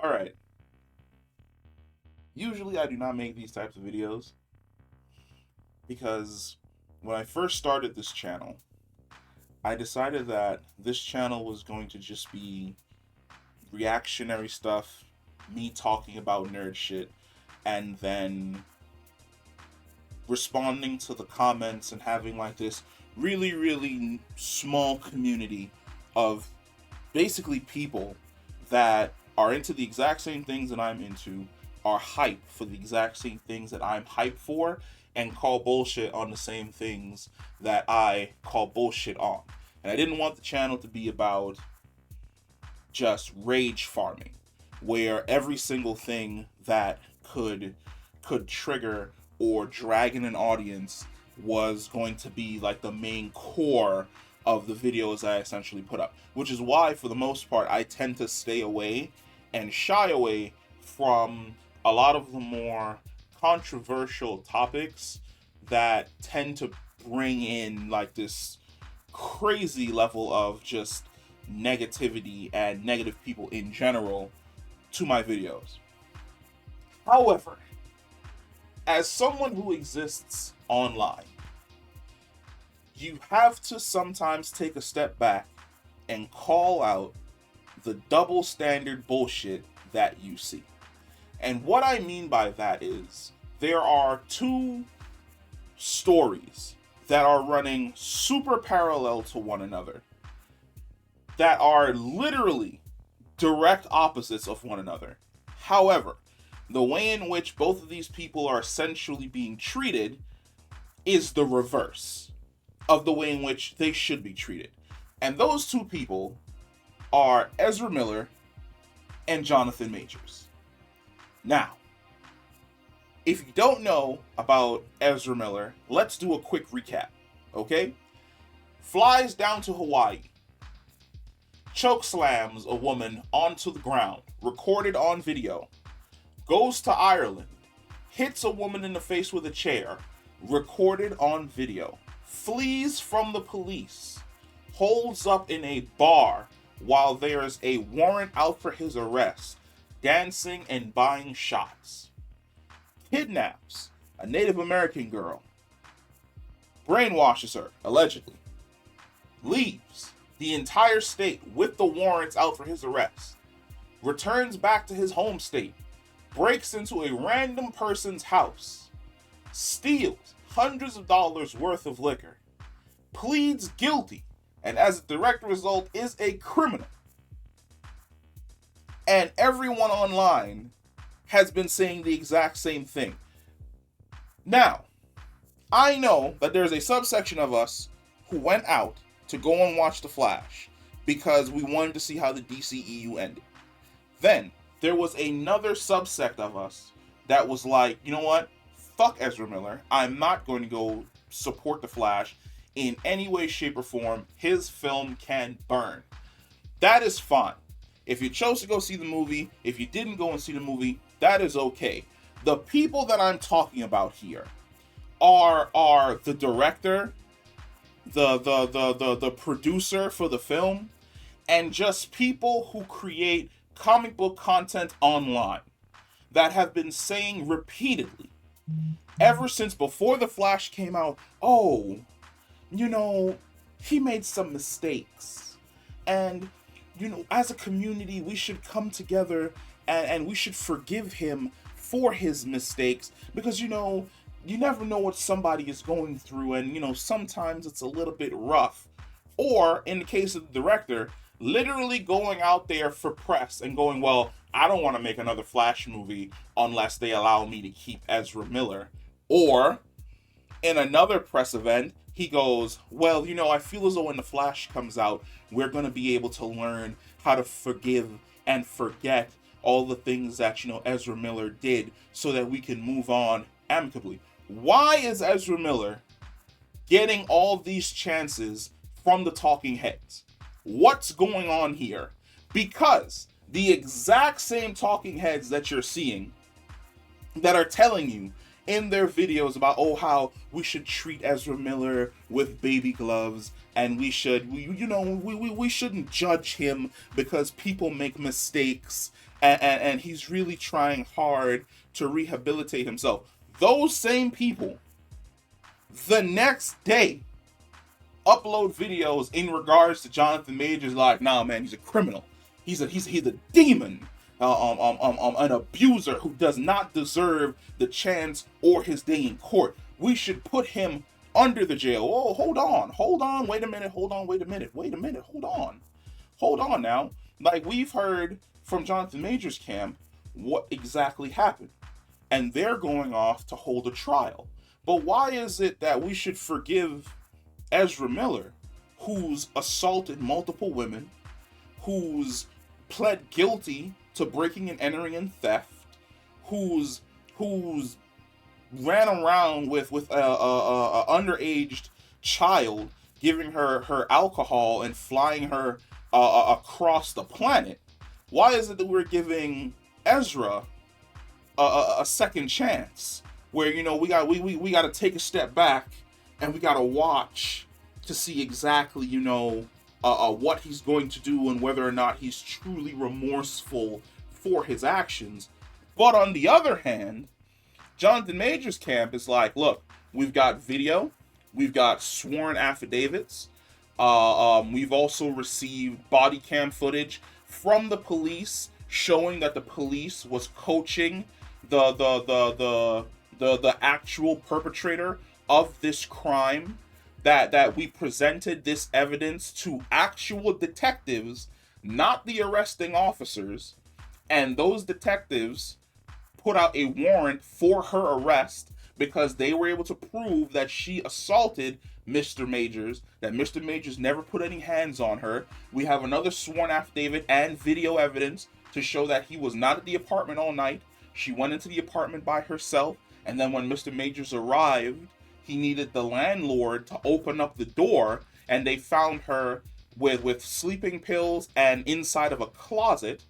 All right. Usually I do not make these types of videos because when I first started this channel, I decided that this channel was going to just be reactionary stuff, me talking about nerd shit, and then responding to the comments and having like this really, really small community of basically people that are into the exact same things that I'm into, are hype for the exact same things that I'm hype for, and call bullshit on the same things that I call bullshit on. And I didn't want the channel to be about just rage farming, where every single thing that could trigger or drag in an audience was going to be like the main core of the videos I essentially put up. Which is why, for the most part, I tend to stay away and shy away from a lot of the more controversial topics that tend to bring in like this crazy level of just negativity and negative people in general to my videos. However, as someone who exists online, you have to sometimes take a step back and call out the double standard bullshit that you see. And what I mean by that is there are two stories that are running super parallel to one another that are literally direct opposites of one another. However, the way in which both of these people are essentially being treated is the reverse of the way in which they should be treated. And those two people are Ezra Miller and Jonathan Majors. Now, if you don't know about Ezra Miller, let's do a quick recap, okay? Flies down to Hawaii, choke slams a woman onto the ground, recorded on video, goes to Ireland, hits a woman in the face with a chair, recorded on video, flees from the police, holds up in a bar while there's a warrant out for his arrest, dancing and buying shots, kidnaps a Native American girl, brainwashes her, allegedly, leaves the entire state with the warrants out for his arrest, returns back to his home state, breaks into a random person's house, steals hundreds of dollars worth of liquor, pleads guilty, and as a direct result is a criminal. And everyone online has been saying the exact same thing. Now, I know that there's a subsection of us who went out to go and watch The Flash because we wanted to see how the DCEU ended. Then, there was another subsect of us that was like, you know what? Fuck Ezra Miller. I'm not going to go support The Flash in any way, shape, or form. His film can burn. That is fine. If you chose to go see the movie, if you didn't go and see the movie, that is okay. The people that I'm talking about here are the director, the producer for the film, and just people who create comic book content online that have been saying repeatedly ever since before The Flash came out, oh, you know, he made some mistakes, and you know, as a community we should come together and we should forgive him for his mistakes, because you know, you never know what somebody is going through, and you know, sometimes it's a little bit rough. Or in the case of the director, literally going out there for press and going, well, I don't want to make another Flash movie unless they allow me to keep Ezra Miller. Or in another press event, he goes, well, you know, I feel as though when The Flash comes out, we're going to be able to learn how to forgive and forget all the things that, you know, Ezra Miller did so that we can move on amicably. Why is Ezra Miller getting all these chances from the talking heads? What's going on here? Because the exact same talking heads that you're seeing that are telling you in their videos about, oh, how we should treat Ezra Miller with baby gloves, and we shouldn't judge him because people make mistakes, and he's really trying hard to rehabilitate himself. Those same people, the next day, upload videos in regards to Jonathan Majors, like, nah, man, he's a criminal. He's a demon, an abuser who does not deserve the chance or his day in court. We should put him under the jail. Oh, hold on, wait a minute, hold on now. Like, we've heard from Jonathan Majors' camp what exactly happened, and they're going off to hold a trial. But why is it that we should forgive Ezra Miller, who's assaulted multiple women, who's pled guilty to breaking and entering and theft, who's ran around with a underage child, giving her alcohol and flying her across the planet? Why is it that we're giving Ezra a second chance, where we got to take a step back and we got to watch to see exactly what he's going to do and whether or not he's truly remorseful for his actions? But on the other hand, Jonathan Majors' camp is like, look, we've got video, we've got sworn affidavits, we've also received body cam footage from the police showing that the police was coaching the actual perpetrator of this crime, that we presented this evidence to actual detectives, not the arresting officers, and those detectives put out a warrant for her arrest because they were able to prove that she assaulted Mr. Majors, that Mr. Majors never put any hands on her. We have another sworn affidavit and video evidence to show that he was not at the apartment all night. She went into the apartment by herself, and then when Mr. Majors arrived, he needed the landlord to open up the door, and they found her with sleeping pills and inside of a closet.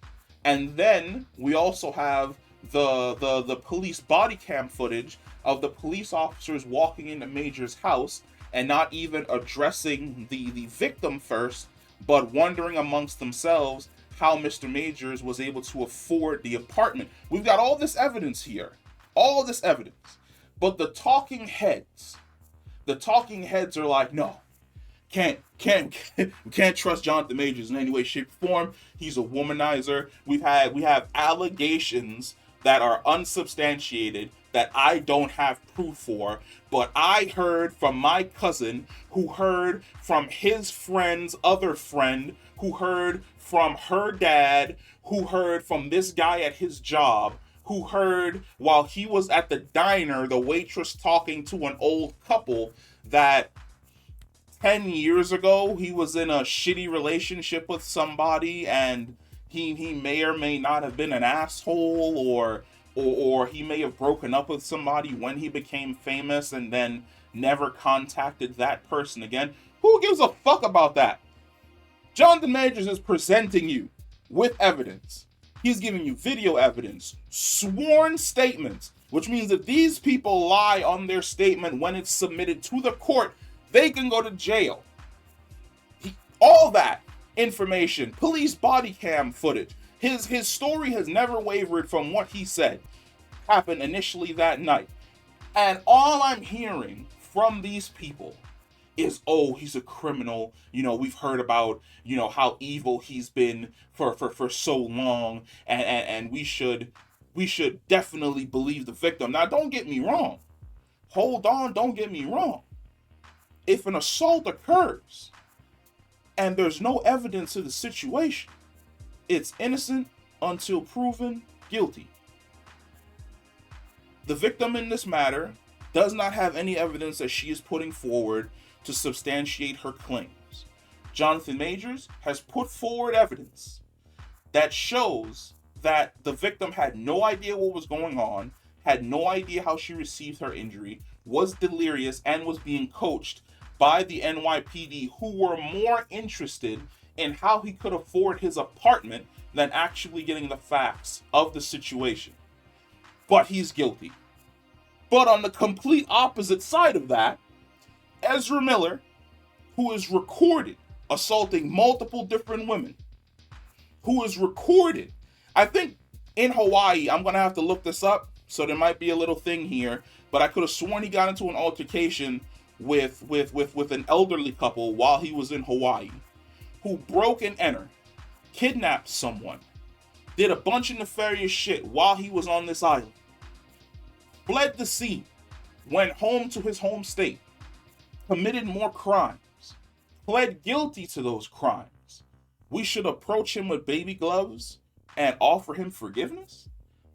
And then we also have the police body cam footage of the police officers walking into Major's house and not even addressing the victim first, but wondering amongst themselves how Mr. Majors was able to afford the apartment. We've got all this evidence here. All this evidence. But the talking heads are like, no, we can't trust Jonathan Majors in any way, shape, or form. He's a womanizer. We have allegations that are unsubstantiated that I don't have proof for, but I heard from my cousin, who heard from his friend's other friend, who heard from her dad, who heard from this guy at his job, who heard while he was at the diner, the waitress talking to an old couple, that 10 years ago he was in a shitty relationship with somebody, and he may or may not have been an asshole, or he may have broken up with somebody when he became famous and then never contacted that person again. Who gives a fuck about that? Jonathan Majors is presenting you with evidence. He's giving you video evidence, sworn statements, which means that these people lie on their statement when it's submitted to the court, they can go to jail. All that information, police body cam footage, his story has never wavered from what he said happened initially that night. And all I'm hearing from these people is, oh, he's a criminal. We've heard about, how evil he's been for so long, and we should definitely believe the victim. Now, don't get me wrong. Hold on, don't get me wrong. If an assault occurs and there's no evidence of the situation, it's innocent until proven guilty. The victim in this matter does not have any evidence that she is putting forward to substantiate her claims. Jonathan Majors has put forward evidence that shows that the victim had no idea what was going on, had no idea how she received her injury, was delirious, and was being coached by the NYPD, who were more interested in how he could afford his apartment than actually getting the facts of the situation. But he's guilty. But on the complete opposite side of that, Ezra Miller, who is recorded assaulting multiple different women, who is recorded, I think in Hawaii, I'm going to have to look this up, so there might be a little thing here, but I could have sworn he got into an altercation with an elderly couple while he was in Hawaii, who broke and entered, kidnapped someone, did a bunch of nefarious shit while he was on this island, fled the scene, went home to his home state, committed more crimes, pled guilty to those crimes. We should approach him with baby gloves and offer him forgiveness?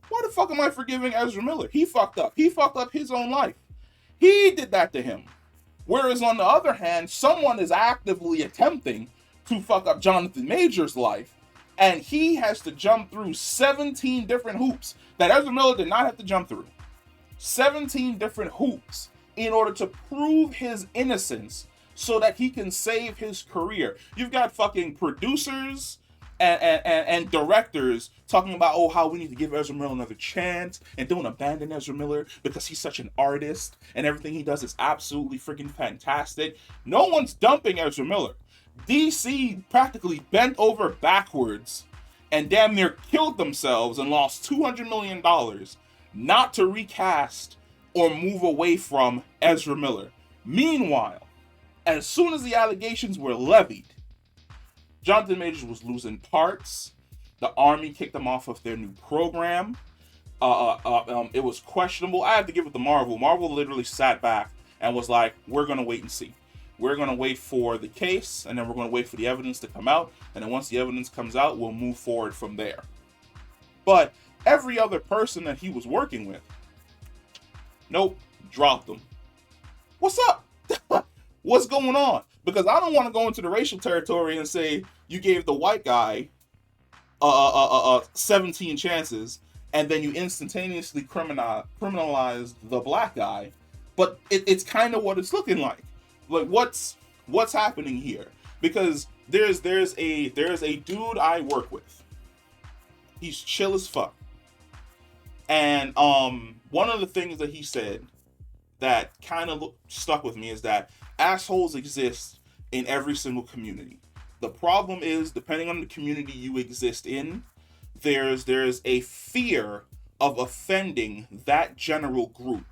Why the fuck am I forgiving Ezra Miller? He fucked up. He fucked up his own life. He did that to him. Whereas on the other hand, someone is actively attempting to fuck up Jonathan Major's life, and he has to jump through 17 different hoops that Ezra Miller did not have to jump through. 17 different hoops in order to prove his innocence so that he can save his career. You've got fucking producers and directors talking about, oh, how we need to give Ezra Miller another chance and don't abandon Ezra Miller because he's such an artist and everything he does is absolutely freaking fantastic. No one's dumping Ezra Miller. DC practically bent over backwards and damn near killed themselves and lost $200 million not to recast or move away from Ezra Miller. Meanwhile, as soon as the allegations were levied, Jonathan Majors was losing parts. The Army kicked them off of their new program. It was questionable. I have to give it to Marvel. Marvel literally sat back and was like, we're going to wait and see. We're going to wait for the case, and then we're going to wait for the evidence to come out. And then once the evidence comes out, we'll move forward from there. But every other person that he was working with, nope, dropped them. What's up? What's going on? Because I don't want to go into the racial territory and say you gave the white guy 17 chances and then you instantaneously criminalized the black guy. But it's kind of what it's looking like. Like what's happening here? Because there's a dude I work with. He's chill as fuck. And one of the things that he said that kind of stuck with me is that assholes exist in every single community. The problem is, depending on the community you exist in, there's a fear of offending that general group.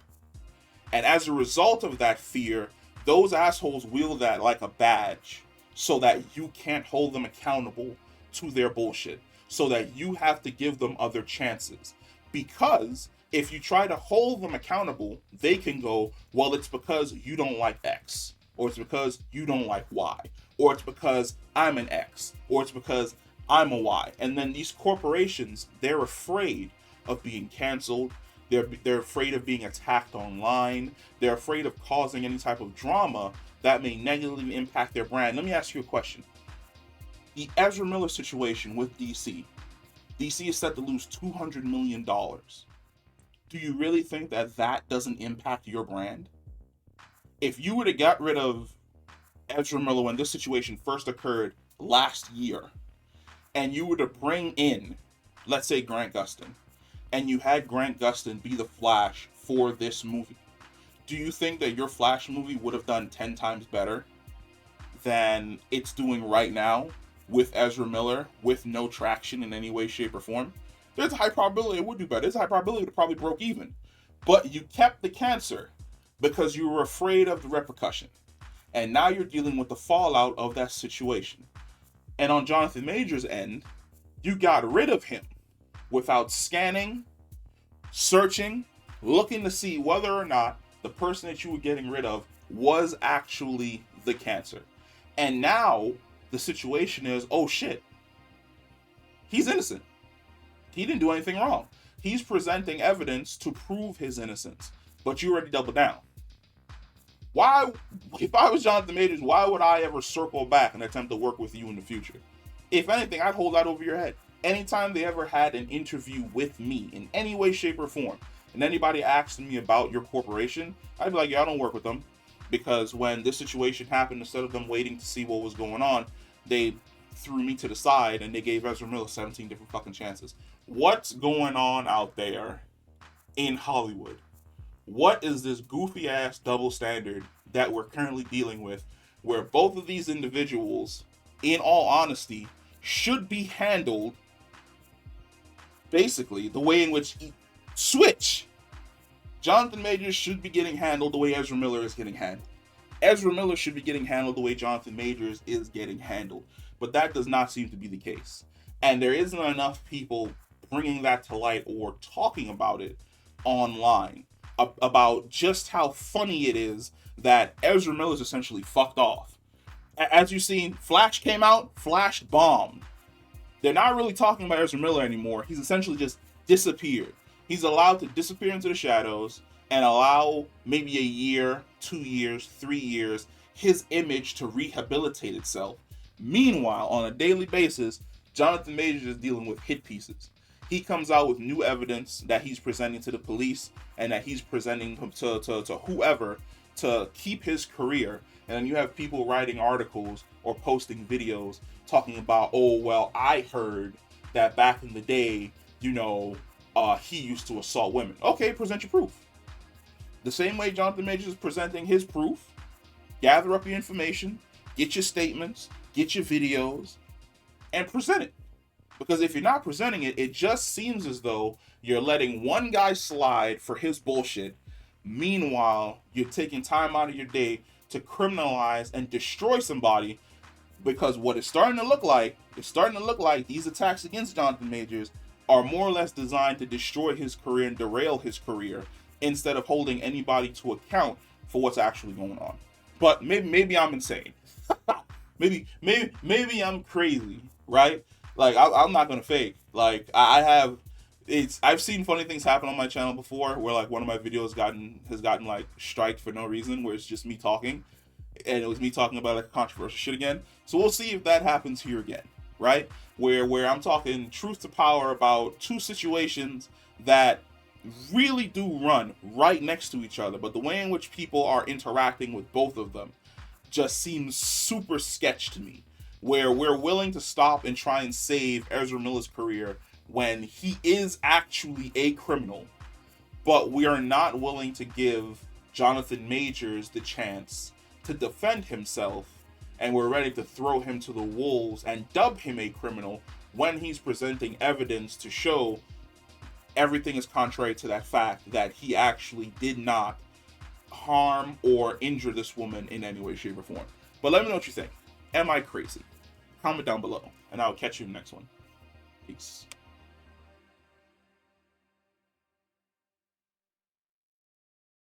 And as a result of that fear, those assholes wield that like a badge so that you can't hold them accountable to their bullshit, so that you have to give them other chances. Because if you try to hold them accountable, they can go, well, it's because you don't like X, or it's because you don't like Y, or it's because I'm an X, or it's because I'm a Y. And then these corporations, they're afraid of being canceled. They're afraid of being attacked online. They're afraid of causing any type of drama that may negatively impact their brand. Let me ask you a question. The Ezra Miller situation with DC. DC is set to lose $200 million. Do you really think that doesn't impact your brand? If you would have got rid of Ezra Miller when this situation first occurred last year, and you were to bring in, let's say, Grant Gustin, and you had Grant Gustin be the Flash for this movie, do you think that your Flash movie would have done 10 times better than it's doing right now with Ezra Miller with no traction in any way, shape, or form? There's a high probability it would do better. There's a high probability it probably broke even. But you kept the cancer because you were afraid of the repercussion. And now you're dealing with the fallout of that situation. And on Jonathan Major's end, you got rid of him without scanning, searching, looking to see whether or not the person that you were getting rid of was actually the cancer. And now the situation is, oh shit, he's innocent. He didn't do anything wrong. He's presenting evidence to prove his innocence, but you already doubled down. Why, if I was Jonathan Majors, why would I ever circle back and attempt to work with you in the future? If anything, I'd hold that over your head. Anytime they ever had an interview with me in any way, shape, or form, and anybody asked me about your corporation, I'd be like, yeah, I don't work with them. Because when this situation happened, instead of them waiting to see what was going on, they threw me to the side and they gave Ezra Miller 17 different fucking chances. What's going on out there in Hollywood? What is this goofy ass double standard that we're currently dealing with, where both of these individuals, in all honesty, should be handled basically the way in which switch. Jonathan Majors should be getting handled the way Ezra Miller is getting handled. Ezra Miller should be getting handled the way Jonathan Majors is getting handled. But that does not seem to be the case. And there isn't enough people bringing that to light or talking about it online, about just how funny it is that Ezra Miller is essentially fucked off. As you've seen, Flash came out, Flash bombed. They're not really talking about Ezra Miller anymore. He's essentially just disappeared. He's allowed to disappear into the shadows and allow maybe a year, 2 years, 3 years, his image to rehabilitate itself. Meanwhile, on a daily basis, Jonathan Majors is dealing with hit pieces. He comes out with new evidence that he's presenting to the police and that he's presenting to whoever to keep his career. And then you have people writing articles or posting videos talking about, oh, well, I heard that back in the day, he used to assault women. Okay, present your proof. The same way Jonathan Majors is presenting his proof, gather up your information, get your statements, get your videos, and present it. Because if you're not presenting it, it just seems as though you're letting one guy slide for his bullshit. Meanwhile, you're taking time out of your day to criminalize and destroy somebody, because what it's starting to look like, these attacks against Jonathan Majors are more or less designed to destroy his career and derail his career instead of holding anybody to account for what's actually going on. But maybe I'm insane. maybe I'm crazy, right? Like I'm not gonna fake. Like I've seen funny things happen on my channel before, where like one of my videos has gotten like striked for no reason, where it's just me talking, and it was me talking about like controversial shit again. So we'll see if that happens here again, right? Where I'm talking truth to power about two situations that really do run right next to each other, but the way in which people are interacting with both of them just seems super sketch to me, where we're willing to stop and try and save Ezra Miller's career when he is actually a criminal, but we are not willing to give Jonathan Majors the chance to defend himself, and we're ready to throw him to the wolves and dub him a criminal when he's presenting evidence to show everything is contrary to that fact that he actually did not harm or injure this woman in any way, shape, or form. But let me know what you think. Am I crazy? Comment down below, and I'll catch you in the next one. Peace.